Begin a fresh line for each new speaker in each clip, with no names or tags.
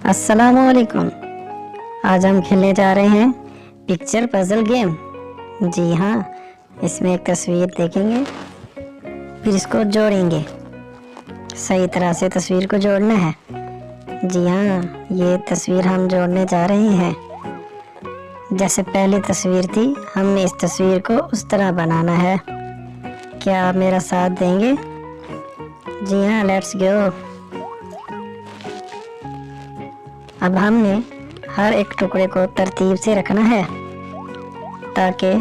अस्सलामुअलैकुम। आज हम खेलने जा रहे हैं पिक्चर पजल गेम। जी हाँ, इसमें एक तस्वीर देखेंगे, फिर इसको जोड़ेंगे। सही तरह से तस्वीर को जोड़ना है। जी हाँ, ये तस्वीर हम जोड़ने जा रहे हैं। जैसे पहली तस्वीर थी, हमने इस तस्वीर को उस तरह बनाना है। क्या आप मेरा साथ देंगे? जी हाँ, लेट्स गो। अब हमने हर एक टुकड़े को तरतीब से रखना है ताकि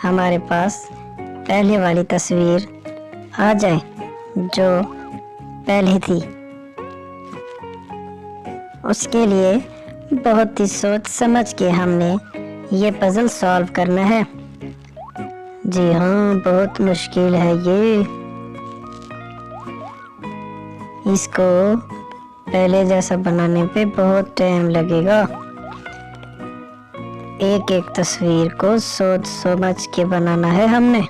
हमारे पास पहले वाली तस्वीर आ जाए जो पहले थी। उसके लिए बहुत ही सोच समझ के हमने ये पजल सॉल्व करना है। जी हाँ, बहुत मुश्किल है ये। इसको पहले जैसा बनाने पे बहुत टाइम लगेगा। एक एक तस्वीर को सोच समझ के बनाना है हमने।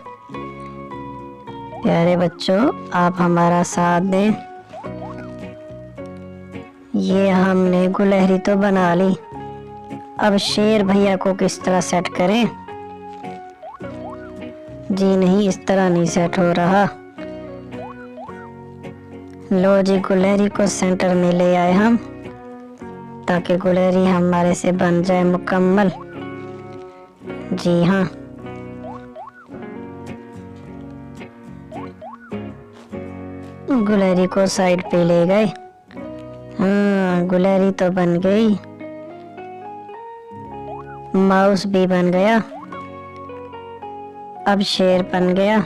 प्यारे बच्चों, आप हमारा साथ दें। ये हमने गुलहरी तो बना ली, अब शेर भैया को किस तरह सेट करें? जी नहीं, इस तरह नहीं सेट हो रहा। लो जी, गुलहरी को सेंटर में ले आए हम ताकि गुलहरी हमारे से बन जाए मुकम्मल। जी हाँ, गुलहरी को साइड पे ले गए। हाँ, गुलहरी तो बन गई, माउस भी बन गया, अब शेर बन गया।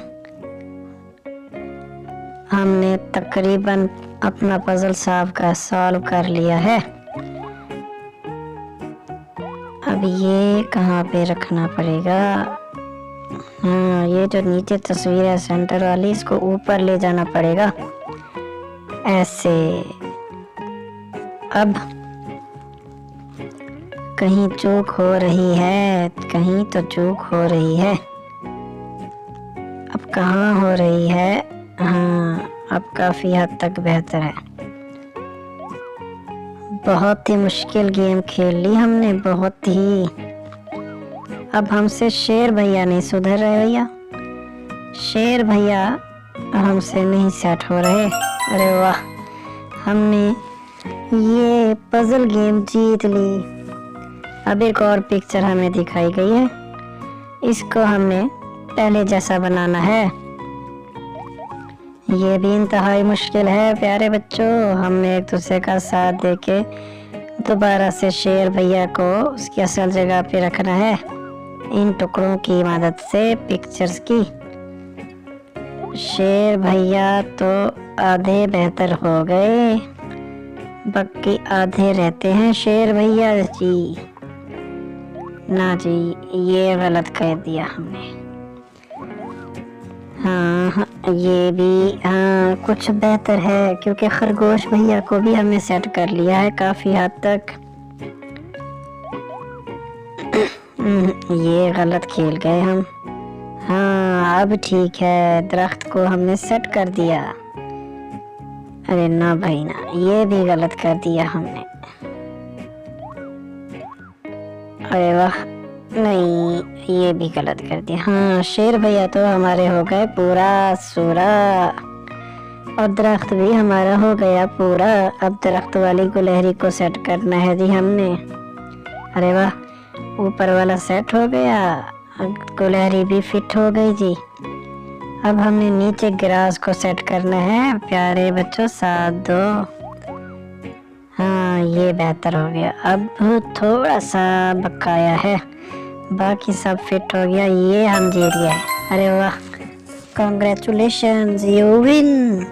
हमने तकरीबन अपना पजल सॉल्व कर लिया है। अब ये कहाँ पे रखना पड़ेगा? हाँ, ये जो नीचे तस्वीर है सेंटर वाली, इसको ऊपर ले जाना पड़ेगा ऐसे। अब कहीं चूक हो रही है, कहीं तो चूक हो रही है। अब कहाँ हो रही है? हाँ, अब काफ़ी हद तक बेहतर है। बहुत ही मुश्किल गेम खेल ली हमने, बहुत ही। अब हमसे शेर भैया नहीं सुधर रहे भैया। शेर भैया हमसे नहीं सेट हो रहे। अरे वाह, हमने ये पजल गेम जीत ली। अब एक और पिक्चर हमें दिखाई गई है, इसको हमने पहले जैसा बनाना है। ये भी इंतहाई मुश्किल है प्यारे बच्चों। हमने एक दूसरे का साथ देके दोबारा से शेर भैया को उसकी असल जगह पे रखना है इन टुकड़ों की मदद से पिक्चर्स की। शेर भैया तो आधे बेहतर हो गए, बाकी आधे रहते हैं शेर भैया जी। ना जी, ये गलत कर दिया हमने। हाँ, ये भी हाँ कुछ बेहतर है क्योंकि खरगोश भैया को भी हमने सेट कर लिया है काफ़ी हद तक। ये गलत खेल गए हम। हाँ, अब ठीक है, दरख्त को हमने सेट कर दिया। अरे ना भाई ना, ये भी गलत कर दिया हमने। अरे वाह, नहीं, ये भी गलत कर दिया। हाँ, शेर भैया तो हमारे हो गए पूरा सूरा और दरख्त भी हमारा हो गया पूरा। अब दरख्त वाली गुलहरी को सेट करना है जी हमने। अरे वाह, ऊपर वाला सेट हो गया, गुलहरी भी फिट हो गई जी। अब हमने नीचे ग्रास को सेट करना है। प्यारे बच्चों, साथ दो। हाँ, ये बेहतर हो गया। अब थोड़ा सा बकाया है, बाकी सब फिट हो गया। ये हम जीत गए। अरे वाह, कॉन्ग्रेचुलेशंस, यू विन।